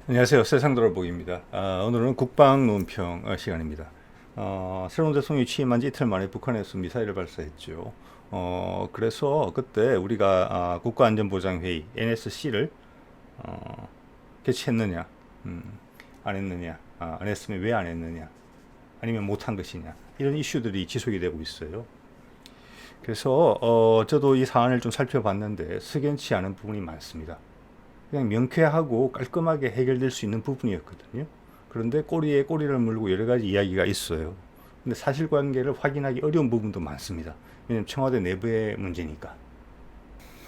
안녕하세요. 세상돌아보기입니다. 오늘은 국방 논평 시간입니다. 새로운 대통령이 취임한 지 이틀 만에 북한에서 미사일을 발사했죠. 그래서 그때 우리가 국가안전보장회의 NSC를 개최했느냐, 안 했느냐, 안 했으면 왜 안 했느냐, 아니면 못한 것이냐, 이런 이슈들이 지속이 되고 있어요. 그래서 저도 이 사안을 좀 살펴봤는데 석연치 않은 부분이 많습니다. 그냥 명쾌하고 깔끔하게 해결될 수 있는 부분이었거든요. 그런데 꼬리에 꼬리를 물고 여러 가지 이야기가 있어요. 근데 사실관계를 확인하기 어려운 부분도 많습니다. 왜냐하면 청와대 내부의 문제니까.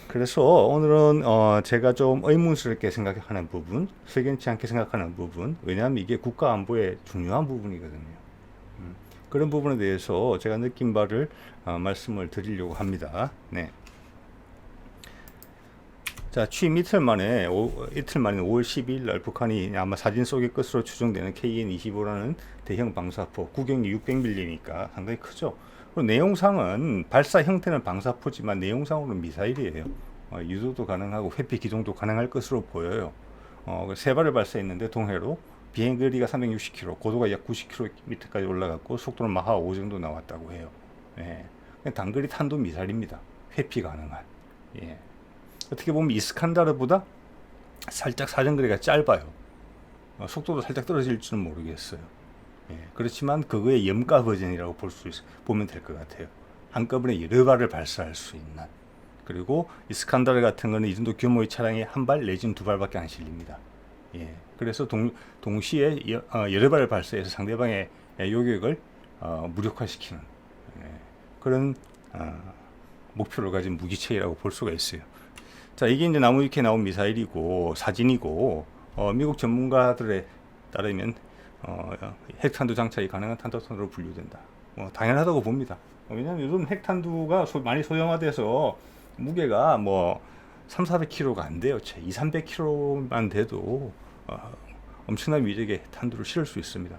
그래서 오늘은 제가 좀 의문스럽게 생각하는 부분, 석연치 않게 생각하는 부분, 왜냐하면 이게 국가 안보의 중요한 부분이거든요. 그런 부분에 대해서 제가 느낀 바를 말씀을 드리려고 합니다. 네. 자, 취임 이틀 만에, 이틀 만에 5월 12일 날 북한이 아마 사진 속의 것으로 추정되는 KN-25라는 대형 방사포, 구경이 600mm니까 상당히 크죠. 그리고 내용상은 발사 형태는 방사포지만 내용상으로는 미사일이에요. 유도도 가능하고 회피 기동도 가능할 것으로 보여요. 세 발을 발사했는데 동해로 비행 거리가 360km, 고도가 약 90km까지 올라갔고 속도는 마하 5 정도 나왔다고 해요. 예. 단거리 탄도 미사일입니다. 회피 가능한. 예. 어떻게 보면 이스칸다르보다 살짝 사정거리가 짧아요. 속도도 살짝 떨어질지는 모르겠어요. 예, 그렇지만 그거의 염가 버전이라고 보면 될 것 같아요. 한꺼번에 여러 발을 발사할 수 있는. 그리고 이스칸다르 같은 거는 이 정도 규모의 차량에 한 발 내지는 두 발밖에 안 실립니다. 예, 그래서 동시에 여러 발을 발사해서 상대방의 요격을 무력화시키는 그런 목표를 가진 무기체계라고 볼 수가 있어요. 자, 이게 이제 나무위키에 나온 미사일이고 사진이고 미국 전문가들에 따르면 핵탄두 장착이 가능한 탄도탄으로 분류된다. 당연하다고 봅니다. 왜냐하면 요즘 핵탄두가 많이 소형화돼서 무게가 3, 400kg가 안 돼요. 2, 300kg만 돼도 엄청난 위력의 탄두를 실을 수 있습니다.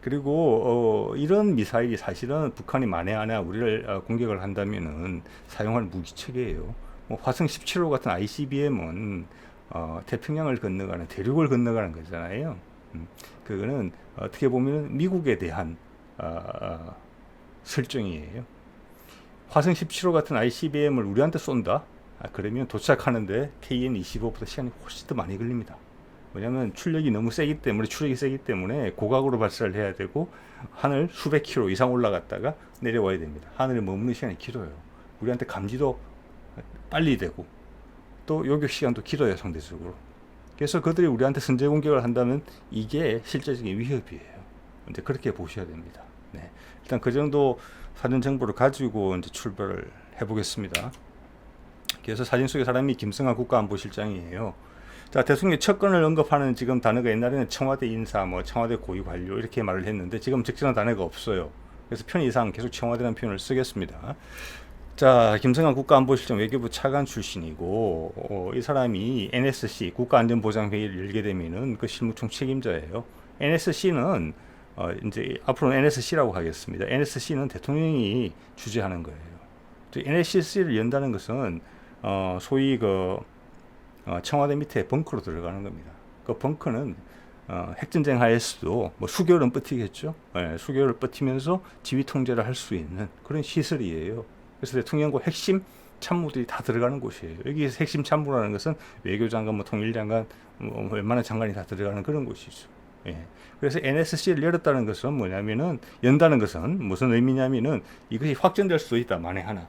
그리고 이런 미사일이 사실은 북한이 만에 하나 우리를 공격을 한다면은 사용할 무기 체계예요. 화성 17호 같은 ICBM은 태평양을 건너가는 대륙을 건너가는 거잖아요. 그거는 어떻게 보면 미국에 대한 설정이에요. 화성 17호 같은 ICBM을 우리한테 쏜다? 그러면 도착하는데 KN-25보다 시간이 훨씬 더 많이 걸립니다. 왜냐하면 출력이 너무 세기 때문에 추력이 세기 때문에 고각으로 발사를 해야 되고 하늘 수백 킬로 이상 올라갔다가 내려와야 됩니다. 하늘에 머무는 시간이 길어요. 우리한테 감지도 빨리 되고 또 요격 시간도 길어요, 상대적으로. 그래서 그들이 우리한테 선제 공격을 한다면 이게 실제적인 위협이에요. 이제 그렇게 보셔야 됩니다. 네. 일단 그 정도 사전 정보를 가지고 이제 출발을 해보겠습니다. 그래서 사진 속의 사람이 김성한 국가안보실장이에요. 자, 대통령 척건을 언급하는 지금 단어가 옛날에는 청와대 인사, 청와대 고위 관료 이렇게 말을 했는데 지금 적절한 단어가 없어요. 그래서 편의상 계속 청와대라는 표현을 쓰겠습니다. 자, 김성한 국가안보실장 외교부 차관 출신이고 이 사람이 NSC 국가안전보장회의를 열게 되면은 그 실무총 책임자예요. NSC는 이제 앞으로는 NSC라고 하겠습니다. NSC는 대통령이 주재하는 거예요. NSC를 연다는 것은 소위 청와대 밑에 벙커로 들어가는 겁니다. 그 벙커는 핵전쟁 하에서도 수개월은 버티겠죠. 수개월을 버티면서 지휘 통제를 할 수 있는 그런 시설이에요. 그래서 대통령과 핵심 참모들이 다 들어가는 곳이에요. 여기서 핵심 참모라는 것은 외교장관, 통일장관, 웬만한 장관이 다 들어가는 그런 곳이죠. 예. 그래서 NSC를 열었다는 것은 뭐냐면은 연다는 것은 무슨 의미냐면은 이것이 확전될 수도 있다. 만에 하나.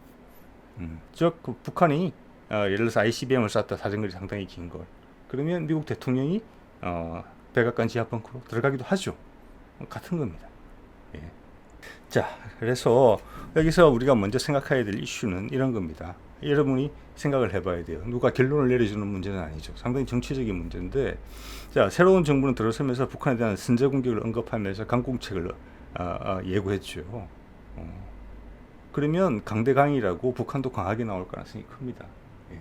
즉 북한이 예를 들어서 ICBM을 쐈다 사정거리 상당히 긴 걸. 그러면 미국 대통령이 백악관 지하 벙커로 들어가기도 하죠. 같은 겁니다. 예. 자, 그래서 여기서 우리가 먼저 생각해야 될 이슈는 이런 겁니다. 여러분이 생각을 해봐야 돼요. 누가 결론을 내려주는 문제는 아니죠. 상당히 정치적인 문제인데, 자, 새로운 정부는 들어서면서 북한에 대한 선제 공격을 언급하면서 강공책을 예고했죠. 그러면 강대강이라고 북한도 강하게 나올 가능성이 큽니다. 예.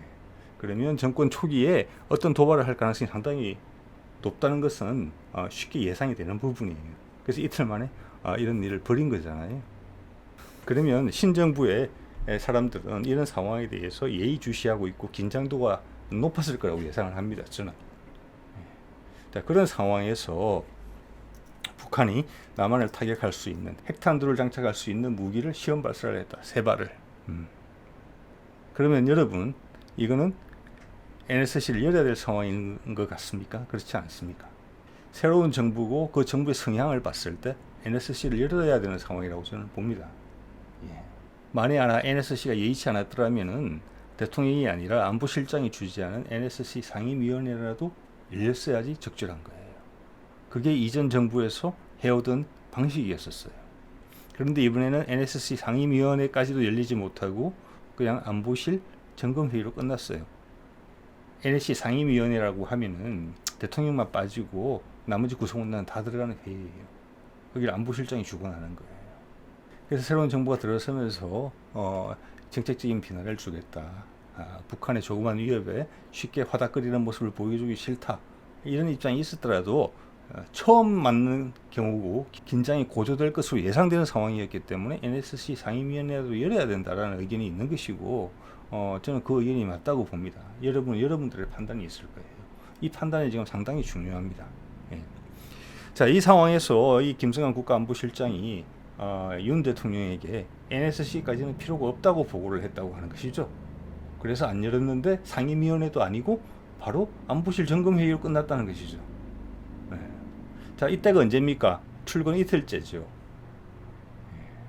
그러면 정권 초기에 어떤 도발을 할 가능성이 상당히 높다는 것은 쉽게 예상이 되는 부분이에요. 그래서 이틀 만에 이런 일을 벌인 거잖아요. 그러면 신정부의 사람들은 이런 상황에 대해서 예의주시하고 있고 긴장도가 높았을 거라고 예상을 합니다. 저는. 자, 그런 상황에서 북한이 남한을 타격할 수 있는 핵탄두를 장착할 수 있는 무기를 시험 발사를 했다. 3발을. 그러면 여러분, 이거는 NSC를 열어야 될 상황인 것 같습니까? 그렇지 않습니까? 새로운 정부고 그 정부의 성향을 봤을 때 NSC를 열어야 되는 상황이라고 저는 봅니다. 예. 만에 하나 NSC가 여의치 않았더라면은 대통령이 아니라 안보실장이 주재하는 NSC 상임위원회라도 열렸어야지 적절한 거예요. 그게 이전 정부에서 해오던 방식이었었어요. 그런데 이번에는 NSC 상임위원회까지도 열리지 못하고 그냥 안보실 점검회의로 끝났어요. NSC 상임위원회라고 하면은 대통령만 빠지고 나머지 구성원들은 다 들어가는 회의예요. 거기를 안보실장이 주관하는 거예요. 그래서 새로운 정부가 들어서면서 정책적인 비난을 주겠다. 북한의 조그만 위협에 쉽게 화닥거리는 모습을 보여주기 싫다. 이런 입장이 있었더라도 처음 맞는 경우고 긴장이 고조될 것으로 예상되는 상황이었기 때문에 NSC 상임위원회도 열어야 된다라는 의견이 있는 것이고 저는 그 의견이 맞다고 봅니다. 여러분들의 판단이 있을 거예요. 이 판단이 지금 상당히 중요합니다. 예. 자, 이 상황에서 이 김성한 국가안보실장이 윤 대통령에게 NSC까지는 필요가 없다고 보고를 했다고 하는 것이죠. 그래서 안 열었는데 상임위원회도 아니고 바로 안보실 점검회의로 끝났다는 것이죠. 네. 자, 이때가 언제입니까? 출근 이틀째죠.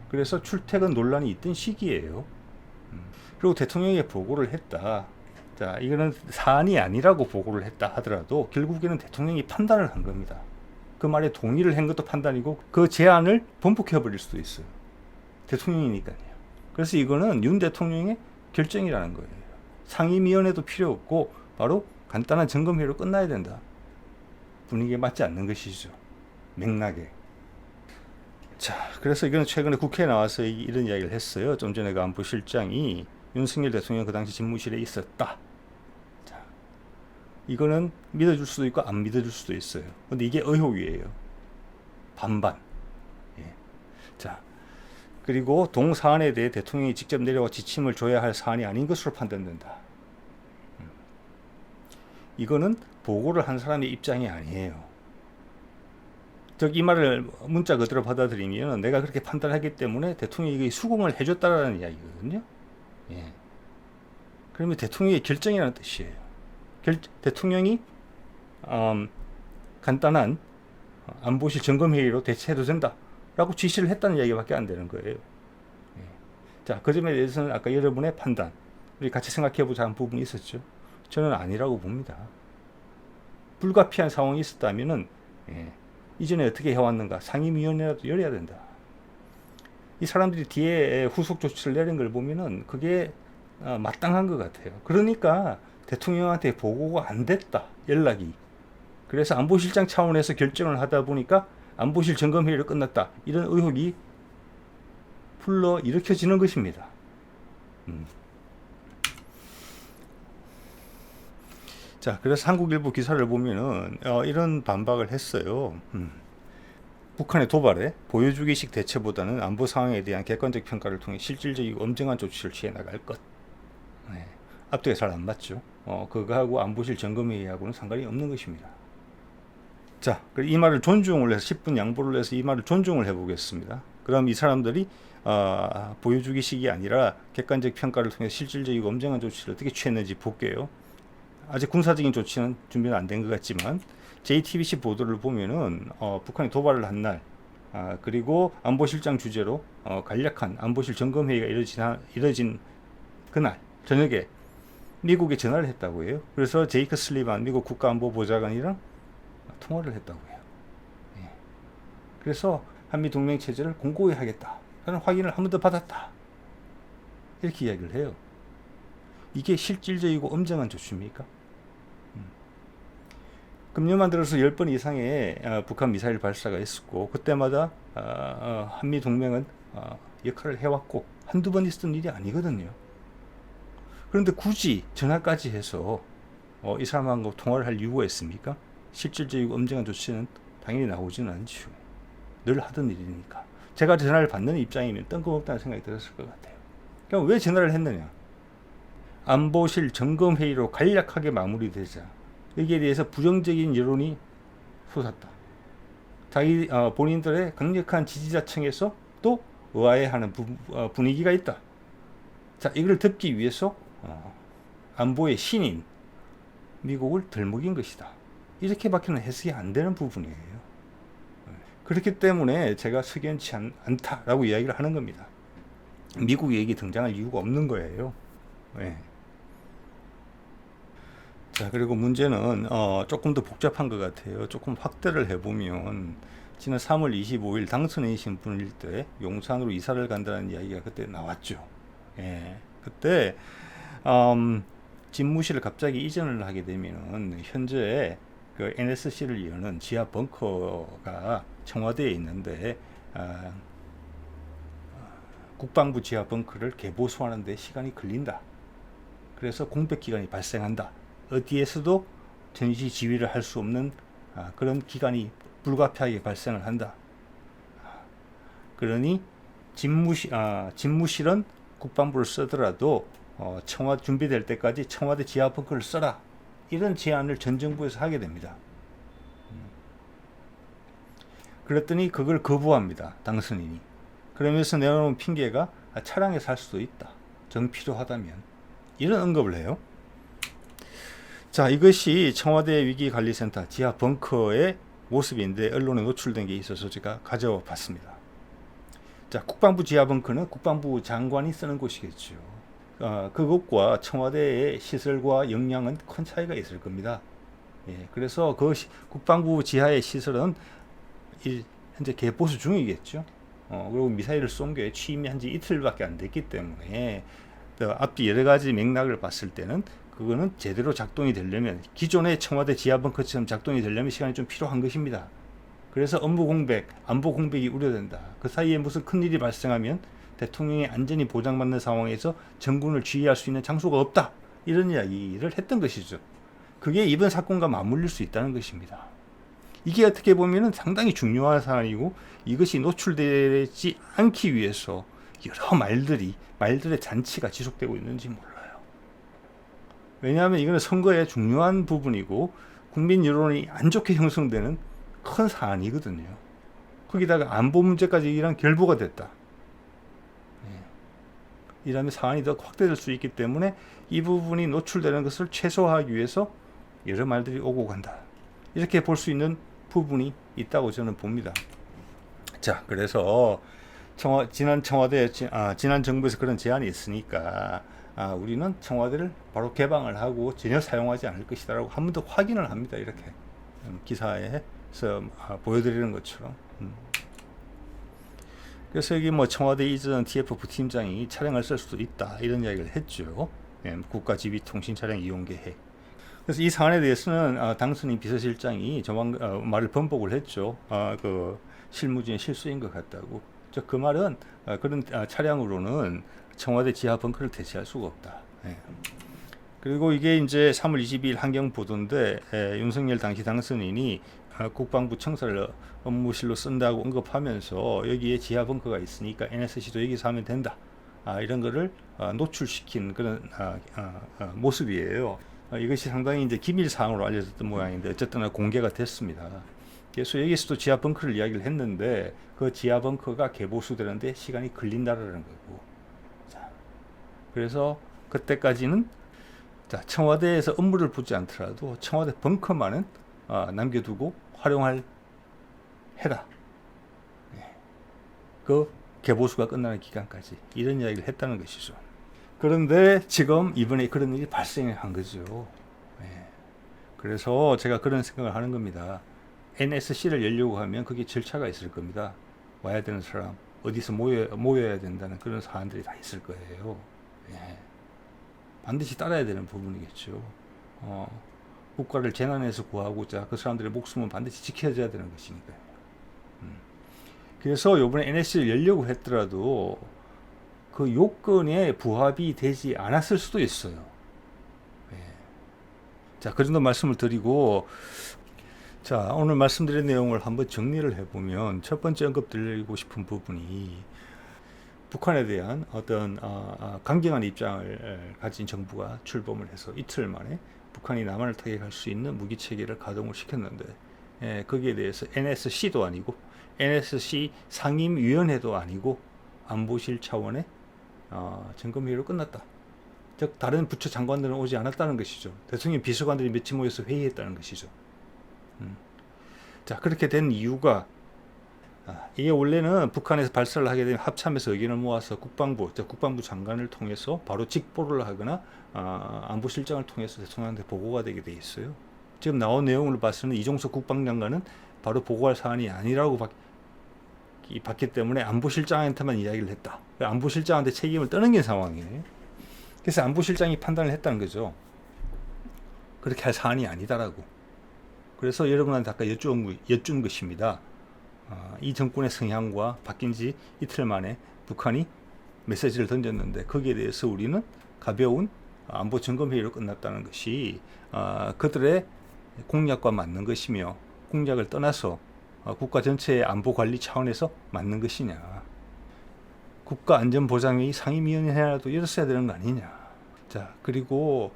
그래서 출퇴근 논란이 있던 시기예요. 그리고 대통령에게 보고를 했다. 자, 이거는 사안이 아니라고 보고를 했다 하더라도 결국에는 대통령이 판단을 한 겁니다. 그 말에 동의를 한 것도 판단이고 그 제안을 번복해버릴 수도 있어요. 대통령이니까요. 그래서 이거는 윤 대통령의 결정이라는 거예요. 상임위원회도 필요 없고 바로 간단한 점검회로 끝나야 된다. 분위기에 맞지 않는 것이죠. 맥락에. 자, 그래서 이거는 최근에 국회에 나와서 이런 이야기를 했어요. 좀 전에 그 안보실장이 윤석열 대통령 그 당시 집무실에 있었다. 자, 이거는 믿어줄 수도 있고 안 믿어줄 수도 있어요. 근데 이게 의혹이에요. 반반. 예. 자, 그리고 동 사안에 대해 대통령이 직접 내려와 지침을 줘야 할 사안이 아닌 것으로 판단된다. 이거는 보고를 한 사람의 입장이 아니에요. 즉, 이 말을 문자 그대로 받아들이면 내가 그렇게 판단하기 때문에 대통령이 수긍을 해줬다라는 이야기거든요. 예. 그러면 대통령의 결정이라는 뜻이에요. 대통령이 간단한 안보실 점검회의로 대체해도 된다라고 지시를 했다는 이야기밖에 안 되는 거예요. 예. 자, 그 점에 대해서는 아까 여러분의 판단, 우리 같이 생각해보자 한 부분이 있었죠. 저는 아니라고 봅니다. 불가피한 상황이 있었다면은 이전에 어떻게 해왔는가 상임위원회라도 열어야 된다. 이 사람들이 뒤에 후속 조치를 내린 걸 보면은 그게 마땅한 것 같아요. 그러니까 대통령한테 보고가 안 됐다, 연락이. 그래서 안보실장 차원에서 결정을 하다 보니까 안보실 점검회의로 끝났다, 이런 의혹이 불러 일으켜지는 것입니다. 자, 그래서 한국일보 기사를 보면은 이런 반박을 했어요. 북한의 도발에 보여주기식 대처보다는 안보 상황에 대한 객관적 평가를 통해 실질적이고 엄정한 조치를 취해 나갈 것. 네. 앞뒤가 잘 안 맞죠. 그거하고 안보실 점검회의하고는 상관이 없는 것입니다. 자, 이 말을 존중을 해서 10분 양보를 해서 이 말을 존중을 해보겠습니다. 그럼 이 사람들이 보여주기식이 아니라 객관적 평가를 통해 실질적이고 엄정한 조치를 어떻게 취했는지 볼게요. 아직 군사적인 조치는 준비는 안 된 것 같지만 JTBC 보도를 보면은 북한이 도발을 한 날, 그리고 안보실장 주재로 간략한 안보실 점검회의가 이뤄진 그날 저녁에 미국에 전화를 했다고 해요. 그래서 제이크 슬리반 미국 국가안보보좌관이랑 통화를 했다고 해요. 예. 그래서 한미동맹 체제를 공고히 하겠다라는 확인을 한 번 더 받았다, 이렇게 이야기를 해요. 이게 실질적이고 엄정한 조치입니까? 금년만 들어서 10번 이상의 북한 미사일 발사가 있었고 그때마다 한미동맹은 역할을 해왔고 한두 번 있었던 일이 아니거든요. 그런데 굳이 전화까지 해서 이 사람하고 통화를 할 이유가 있습니까? 실질적이고 엄정한 조치는 당연히 나오지는 않죠. 늘 하던 일이니까. 제가 전화를 받는 입장이면 뜬금없다는 생각이 들었을 것 같아요. 그럼 왜 전화를 했느냐? 안보실 점검회의로 간략하게 마무리되자, 여기에 대해서 부정적인 여론이 솟았다. 자기 본인들의 강력한 지지자층에서 또 의아해하는 분위기가 있다. 자, 이걸 덮기 위해서 안보의 신인 미국을 들먹인 것이다. 이렇게밖에는 해석이 안 되는 부분이에요. 그렇기 때문에 제가 석연치 않다라고 이야기를 하는 겁니다. 미국 얘기 등장할 이유가 없는 거예요. 네. 자, 그리고 문제는 조금 더 복잡한 것 같아요. 조금 확대를 해보면 지난 3월 25일 당선인이신 분일 때 용산으로 이사를 간다는 이야기가 그때 나왔죠. 예. 그때 집무실을 갑자기 이전을 하게 되면은 현재 그 NSC를 여는 지하 벙커가 청와대에 있는데 국방부 지하 벙커를 개보수하는 데 시간이 걸린다. 그래서 공백 기간이 발생한다. 어디에서도 전시 지휘를 할 수 없는 그런 기간이 불가피하게 발생을 한다. 그러니 집무실은 국방부를 쓰더라도 청와대 준비될 때까지 청와대 지하 벙커를 써라. 이런 제안을 전 정부에서 하게 됩니다. 그랬더니 그걸 거부합니다. 당선인이. 그러면서 내놓은 핑계가 차량에 살 수도 있다. 정 필요하다면. 이런 언급을 해요. 자, 이것이 청와대 위기관리센터 지하 벙커의 모습인데 언론에 노출된 게 있어서 제가 가져와 봤습니다. 자, 국방부 지하 벙커는 국방부 장관이 쓰는 곳이겠죠. 그것과 청와대의 시설과 역량은 큰 차이가 있을 겁니다. 예, 그래서 그 국방부 지하의 시설은 현재 개보수 중이겠죠. 그리고 미사일을 쏜 게 취임한 지 이틀밖에 안 됐기 때문에 앞뒤 여러 가지 맥락을 봤을 때는 그거는 제대로 작동이 되려면 기존의 청와대 지하벙커처럼 작동이 되려면 시간이 좀 필요한 것입니다. 그래서 업무 공백, 안보 공백이 우려된다. 그 사이에 무슨 큰일이 발생하면 대통령의 안전이 보장받는 상황에서 정군을 지휘할 수 있는 장소가 없다. 이런 이야기를 했던 것이죠. 그게 이번 사건과 맞물릴 수 있다는 것입니다. 이게 어떻게 보면 상당히 중요한 사안이고 이것이 노출되지 않기 위해서 여러 말들의 잔치가 지속되고 있는지 몰라요. 왜냐하면 이거는 선거의 중요한 부분이고 국민 여론이 안 좋게 형성되는 큰 사안이거든요. 거기다가 안보 문제까지 이런 결부가 됐다. 이러면 사안이 더 확대될 수 있기 때문에 이 부분이 노출되는 것을 최소화하기 위해서 여러 말들이 오고 간다. 이렇게 볼 수 있는 부분이 있다고 저는 봅니다. 자, 그래서 지난 정부에서 그런 제안이 있으니까 우리는 청와대를 바로 개방을 하고 전혀 사용하지 않을 것이다라고 한 번 더 확인을 합니다. 이렇게 기사에서 보여드리는 것처럼. 그래서 여기 뭐 청와대 이전 TF 부팀장이 차량을 쓸 수도 있다 이런 이야기를 했죠. 예, 국가지휘통신 차량 이용 계획. 그래서 이 사안에 대해서는 당선인 비서실장이 말을 번복을 했죠. 그 실무진의 실수인 것 같다고. 그 말은 그런 차량으로는 청와대 지하 벙커를 대체할 수가 없다. 예. 그리고 이게 이제 3월 22일 한경 보도인데 윤석열 당시 당선인이 국방부 청사를 업무실로 쓴다고 언급하면서 여기에 지하 벙커가 있으니까 NSC도 여기서 하면 된다. 이런 거를 노출시킨 그런 모습이에요. 이것이 상당히 이제 기밀 사항으로 알려졌던 모양인데 어쨌든 공개가 됐습니다. 그래서 여기서도 지하 벙커를 이야기를 했는데 그 지하 벙커가 개보수되는데 시간이 걸린다라는 거고. 자, 그래서 그때까지는 청와대에서 업무를 보지 않더라도 청와대 벙커만은 남겨두고 활용할 해라. 그 개보수가 끝나는 기간까지 이런 이야기를 했다는 것이죠. 그런데 지금 이번에 그런 일이 발생한 거죠. 그래서 제가 그런 생각을 하는 겁니다. NSC를 열려고 하면 그게 절차가 있을 겁니다. 와야 되는 사람, 어디서 모여야 된다는 그런 사안들이 다 있을 거예요. 반드시 따라야 되는 부분이겠죠. 국가를 재난에서 구하고자 그 사람들의 목숨은 반드시 지켜져야 되는 것이니까요. 그래서 이번에 NSC를 열려고 했더라도 그 요건에 부합이 되지 않았을 수도 있어요. 자, 그 정도 말씀을 드리고, 자, 오늘 말씀드린 내용을 한번 정리를 해보면 첫 번째 언급드리고 싶은 부분이 북한에 대한 어떤 강경한 입장을 가진 정부가 출범을 해서 이틀 만에 북한이 남한을 타격할 수 있는 무기 체계를 가동을 시켰는데 거기에 대해서 NSC도 아니고 NSC 상임위원회도 아니고 안보실 차원의 점검회의로 끝났다. 즉 다른 부처 장관들은 오지 않았다는 것이죠. 대통령 비서관들이 며칠 모여서 회의했다는 것이죠. 자, 그렇게 된 이유가 이게 원래는 북한에서 발사를 하게 되면 합참에서 의견을 모아서 국방부 장관을 통해서 바로 직보를 하거나 안보실장을 통해서 대통령한테 보고가 되게 돼 있어요. 지금 나온 내용을 봐서는 이종석 국방장관은 바로 보고할 사안이 아니라고 봤기 때문에 안보실장한테만 이야기를 했다. 안보실장한테 책임을 떠넘긴 상황이에요. 그래서 안보실장이 판단을 했다는 거죠. 그렇게 할 사안이 아니다라고. 그래서 여러분한테 아까 여쭌 것입니다. 이 정권의 성향과 바뀐 지 이틀 만에 북한이 메시지를 던졌는데 거기에 대해서 우리는 가벼운 안보 점검 회의로 끝났다는 것이 그들의 공약과 맞는 것이며 공약을 떠나서 국가 전체의 안보 관리 차원에서 맞는 것이냐. 국가안전보장회의 상임위원회라도 열었어야 되는 거 아니냐. 자, 그리고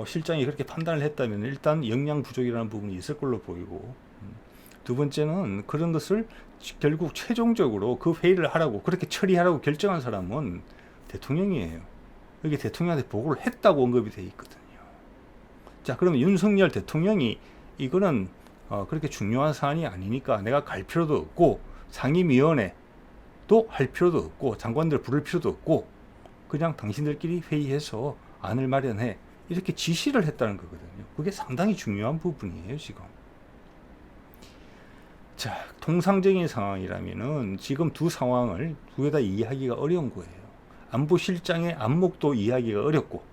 실장이 그렇게 판단을 했다면 일단 역량 부족이라는 부분이 있을 걸로 보이고, 두 번째는 그런 것을 결국 최종적으로 그 회의를 하라고 그렇게 처리하라고 결정한 사람은 대통령이에요. 여기 대통령한테 보고를 했다고 언급이 돼 있거든요. 자, 그러면 윤석열 대통령이 이거는 그렇게 중요한 사안이 아니니까 내가 갈 필요도 없고 상임위원회도 할 필요도 없고 장관들 부를 필요도 없고 그냥 당신들끼리 회의해서 안을 마련해 이렇게 지시를 했다는 거거든요. 그게 상당히 중요한 부분이에요, 지금. 자, 통상적인 상황이라면은 지금 두 상황을 두 개 다 이해하기가 어려운 거예요. 안보실장의 안목도 이해하기가 어렵고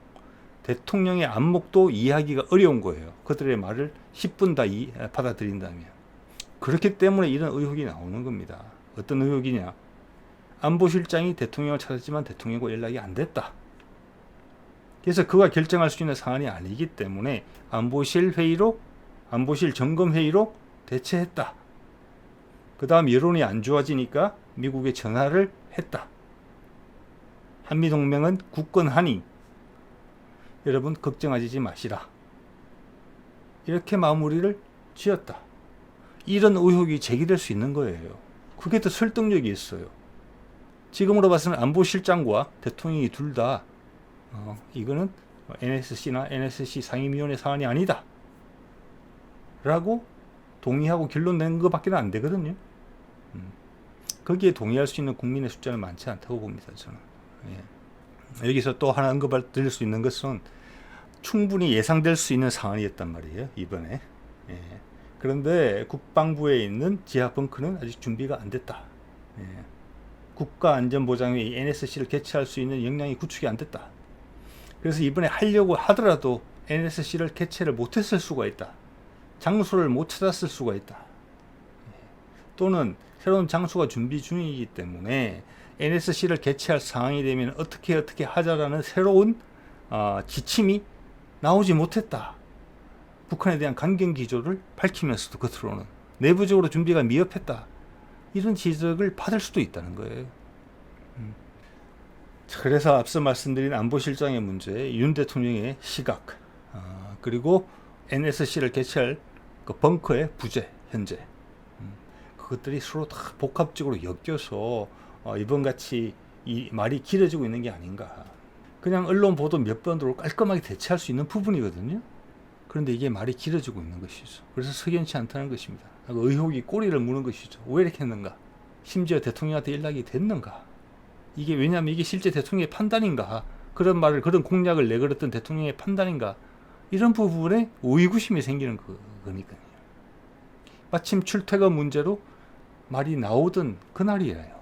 대통령의 안목도 이해하기가 어려운 거예요. 그들의 말을 10분 다 받아들인다면. 그렇기 때문에 이런 의혹이 나오는 겁니다. 어떤 의혹이냐? 안보실장이 대통령을 찾았지만 대통령과 연락이 안 됐다. 그래서 그가 결정할 수 있는 사안이 아니기 때문에 안보실 점검 회의로 대체했다. 그 다음 여론이 안 좋아지니까 미국에 전화를 했다. 한미동맹은 굳건하니 여러분 걱정하지 마시라. 이렇게 마무리를 지었다. 이런 의혹이 제기될 수 있는 거예요. 그게 더 설득력이 있어요. 지금으로 봐서는 안보실장과 대통령이 둘 다 이거는 NSC나 NSC 상임위원회 사안이 아니다 라고 동의하고 결론 낸 것밖에 안 되거든요. 거기에 동의할 수 있는 국민의 숫자는 많지 않다고 봅니다, 저는. 예. 여기서 또 하나 언급을 드릴 수 있는 것은 충분히 예상될 수 있는 사안이었단 말이에요, 이번에. 예. 그런데 국방부에 있는 지하 벙커는 아직 준비가 안 됐다. 예. 국가안전보장회의 NSC를 개최할 수 있는 역량이 구축이 안 됐다. 그래서 이번에 하려고 하더라도 NSC를 개최를 못했을 수가 있다. 장소를 못 찾았을 수가 있다. 또는 새로운 장소가 준비 중이기 때문에 NSC를 개최할 상황이 되면 어떻게 하자라는 새로운 지침이 나오지 못했다. 북한에 대한 강경 기조를 밝히면서도 겉으로는 내부적으로 준비가 미흡했다. 이런 지적을 받을 수도 있다는 거예요. 그래서 앞서 말씀드린 안보실장의 문제, 윤 대통령의 시각, 그리고 NSC를 개최할 그 벙커의 부재, 현재. 그것들이 서로 다 복합적으로 엮여서 이번같이 이 말이 길어지고 있는 게 아닌가. 그냥 언론 보도 몇 번으로 깔끔하게 대체할 수 있는 부분이거든요. 그런데 이게 말이 길어지고 있는 것이죠. 그래서 석연치 않다는 것입니다. 의혹이 꼬리를 무는 것이죠. 왜 이렇게 했는가? 심지어 대통령한테 연락이 됐는가? 이게 왜냐하면 이게 실제 대통령의 판단인가? 그런 말을, 그런 공약을 내걸었던 대통령의 판단인가? 이런 부분에 의구심이 생기는 거니까요. 마침 출퇴근 문제로 말이 나오던 그날이에요.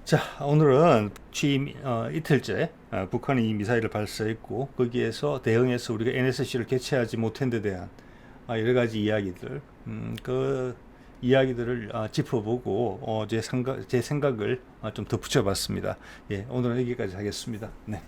자, 오늘은 취임 이틀째 북한이 이 미사일을 발사했고 거기에서 대응해서 우리가 NSC를 개최하지 못한 데 대한 여러 가지 이야기들, 그 이야기들을 짚어보고 제 생각을 좀 덧붙여봤습니다. 예, 오늘은 여기까지 하겠습니다. 네.